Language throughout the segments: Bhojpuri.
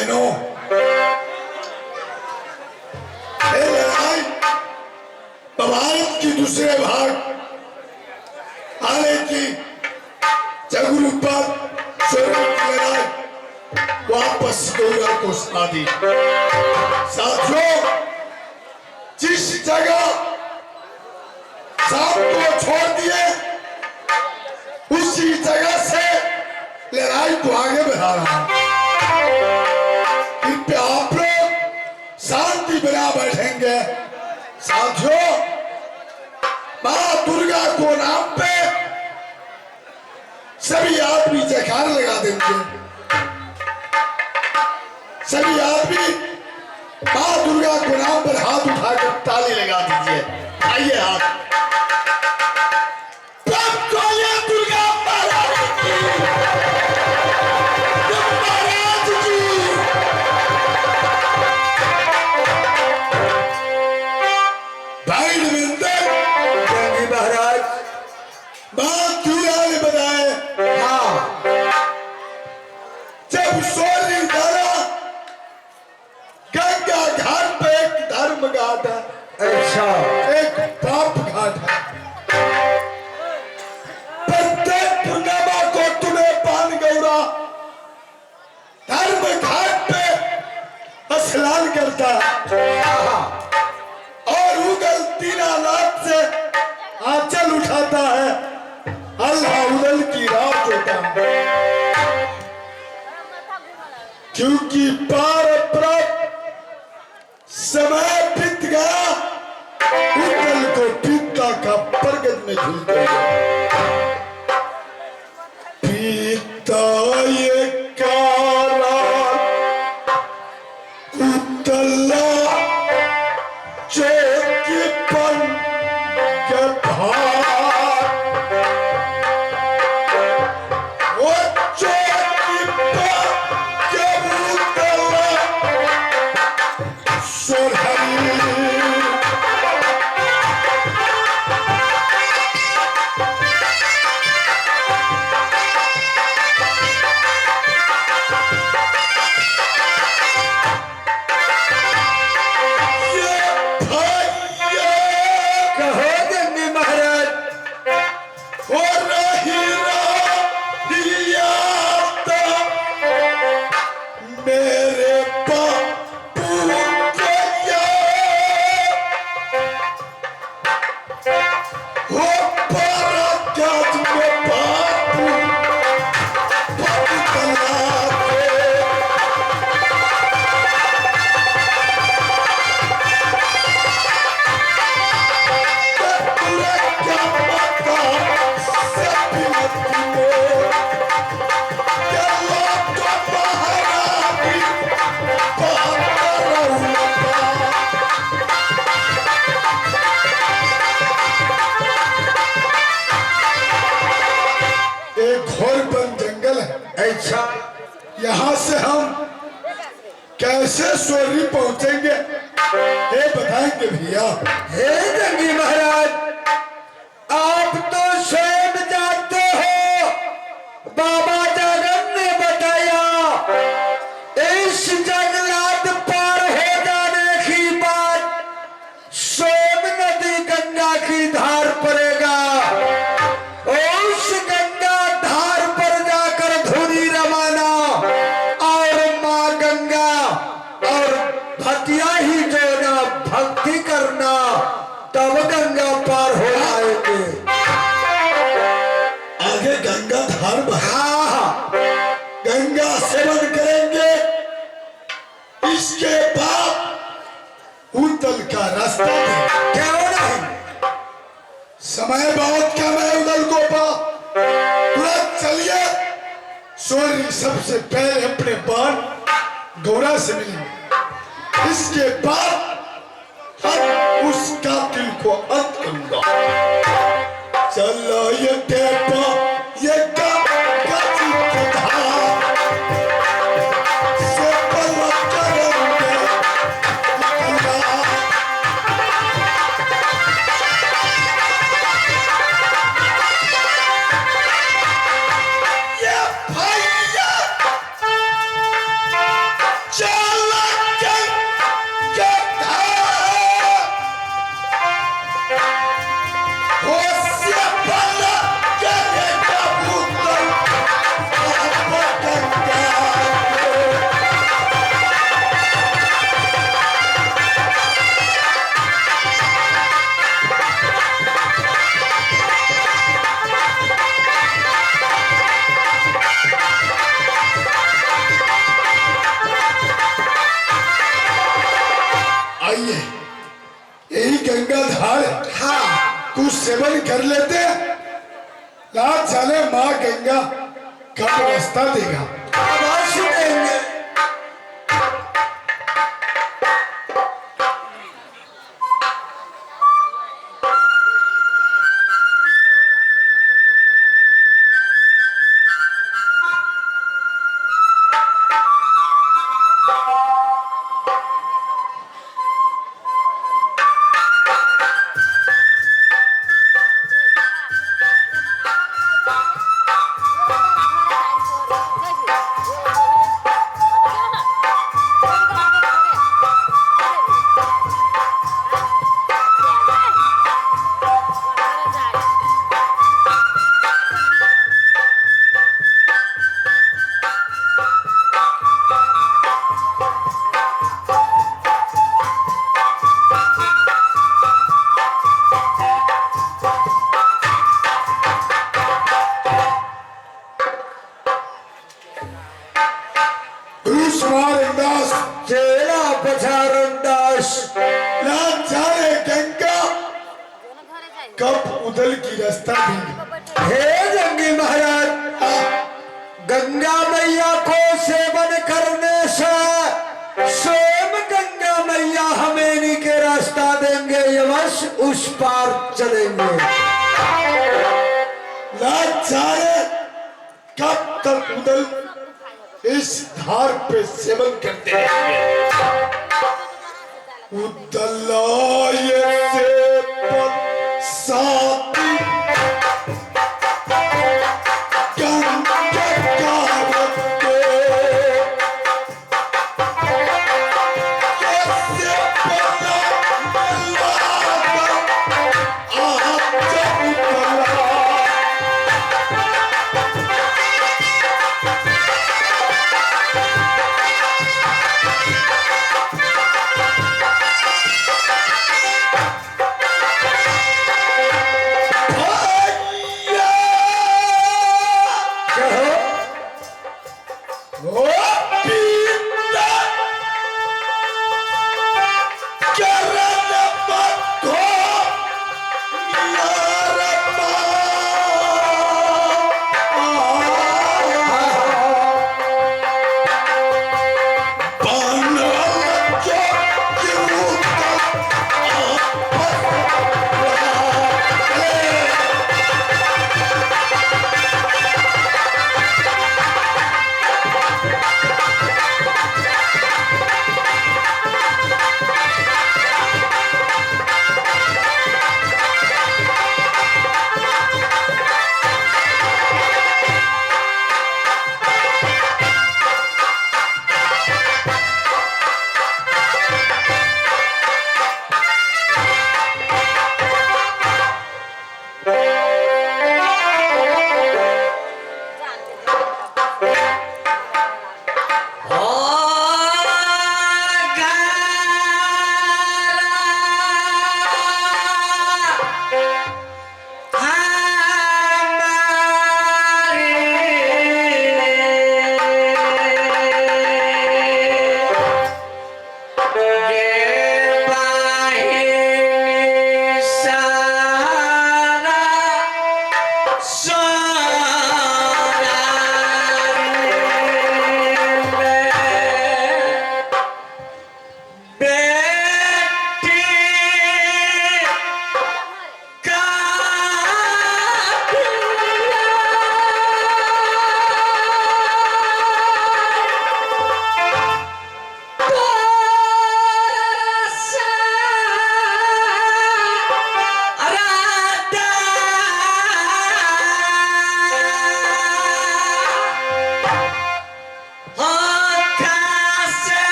बहनों, ये लड़ाई भारत की दूसरे भाग आने की जगरू पर शोरन की लड़ाई वापस गौरा को साधी। साथियों, जिस जगह सांप को छोड़ दिए उसी जगह से लड़ाई को आगे बढ़ा रहा है। कृपया आप लोग शांति बना बैठेंगे। साथियों, मां दुर्गा को नाम पे सभी आदमी जयकार लगा देंगे। सभी आदमी मां दुर्गा को नाम पर हाथ उठाकर ताली लगा दीजिए। आइए हाथ। दुर्गा भाई महाराज, बात दुर्गा ने बताया। हाँ, जब सोनी धारा गंगा घाट पे एक धर्म घाट है, अच्छा एक पाप घाट है। प्रत्येक पूर्णिमा को तुम्हें पान गौरा धर्म घाट पे स्नान करता है और उगल दीनानाथ से आंचल उठाता है, अल्लाह उदल की राह जोता है। क्योंकि पार प्राप्त समय बीत गया, उदल को पिता का प्रगट में झूल गया। पिता ये काला उदला चेकीपन के भार, वो चेकीपन के उदला सोहरी। यहाँ से हम कैसे सोरी पहुंचेंगे, ये बताएंगे भैया। हे जंगी महाराज, आप तो स्वयं जानते हो, बाबा जागन ने बताया इस जंगलात पार हो जाने की बात सोम नदी गंगा की धार पड़ेगा। उस गंगा धार पर जाकर धुनी रमाना और माँ गंगा और भतिया ही जो ना भक्ति करना, तब गंगा पार हो जाएंगे। आगे गंगा धार बहा, गंगा सेवन करेंगे, इसके बाद उदल का रास्ता क्यों नहीं। समय बहुत कम है उदल को पा, तुरंत चलिए। सूर्य सबसे पहले अपने बाण गौरा से मिलेंगे, इसके बाद हम उस कातिल को अंत करूंगा। चलो ये टेपा ये सेवन कर लेते, लाज जाने माँ गंगा कब रास्ता देगा। अवश्य देंगे। चेला पछारंदास लाज जाने गंगा कब उदल की रास्ता देगी। हे जंगी महाराज, गंगा मैया को सेवन करने से स्वयं गंगा मैया हमें इन्हीं के रास्ता देंगे, यवश उस पार चलेंगे। लाज जाने कब तक उदल इस धार पे सेवन करते रहेंगे। उदलाय से पर साथी गंगा कारते, कैसे पला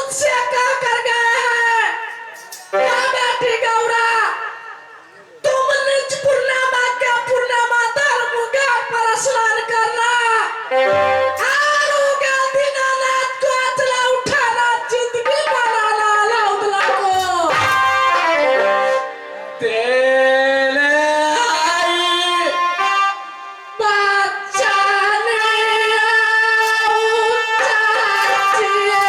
मुझसे क्या कर गए हैं क्या बेटी गौरा तुम निज पूर्णिमा के पूर्णिमा धर्म के पर स्नान करना आरोग्य दीनानाथ को अचला उठाना जिंदगी बनाना लाउदला को तेरे आई बचाने आओ चाचिए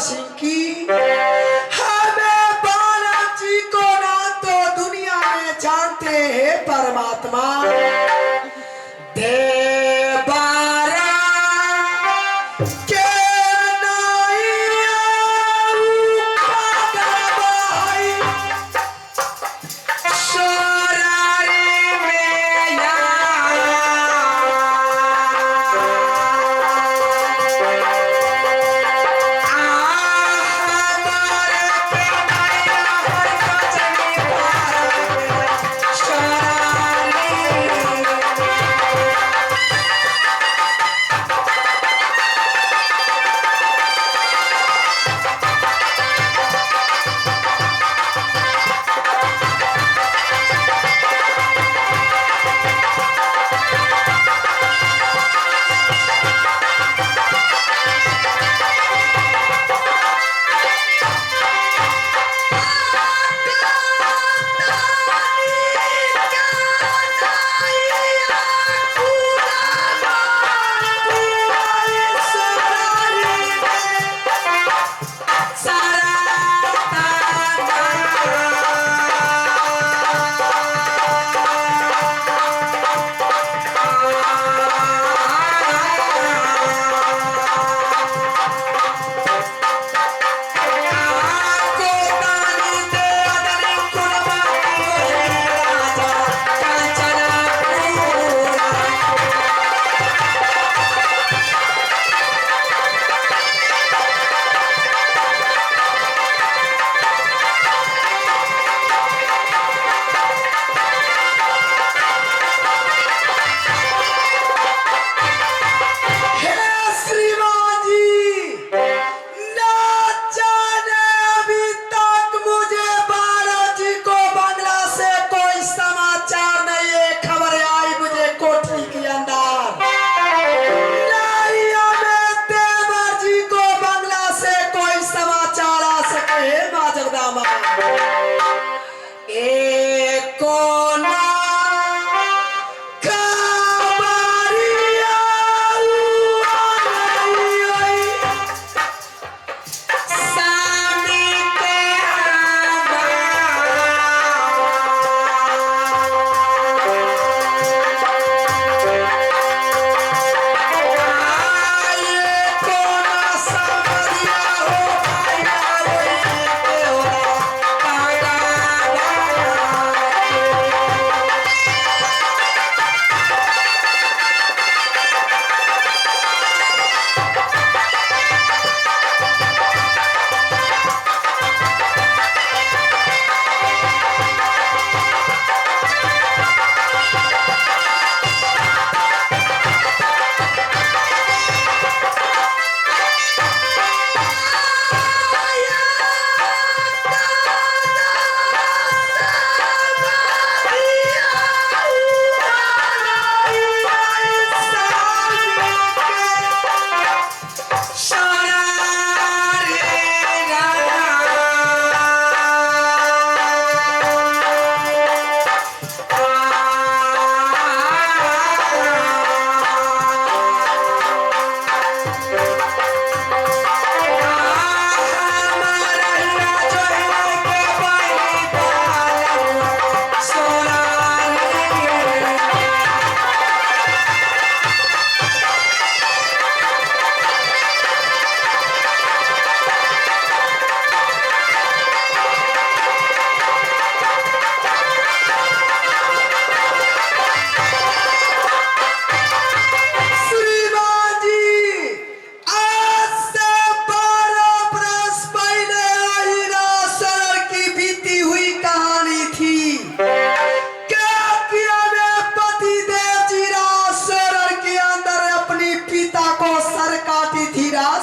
सिंह की। हमें बालाजी को ना तो दुनिया में जानते हैं परमात्मा, देवारा के नाइया भाई सोरारी में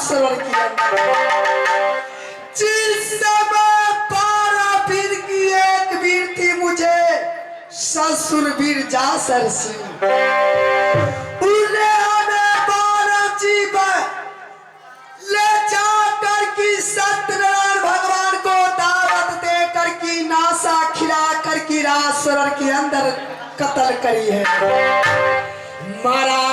श्रवण किया। जिस समय 12 वीर की एक वीर थी मुझे ससुर वीर जासर सिंह, उन्हें हमें 12 जीवन ले जाकर की सत्यनारायण भगवान को दावत देकर की नासा खिला कर की राजसरन के अंदर कत्ल करी है। मरा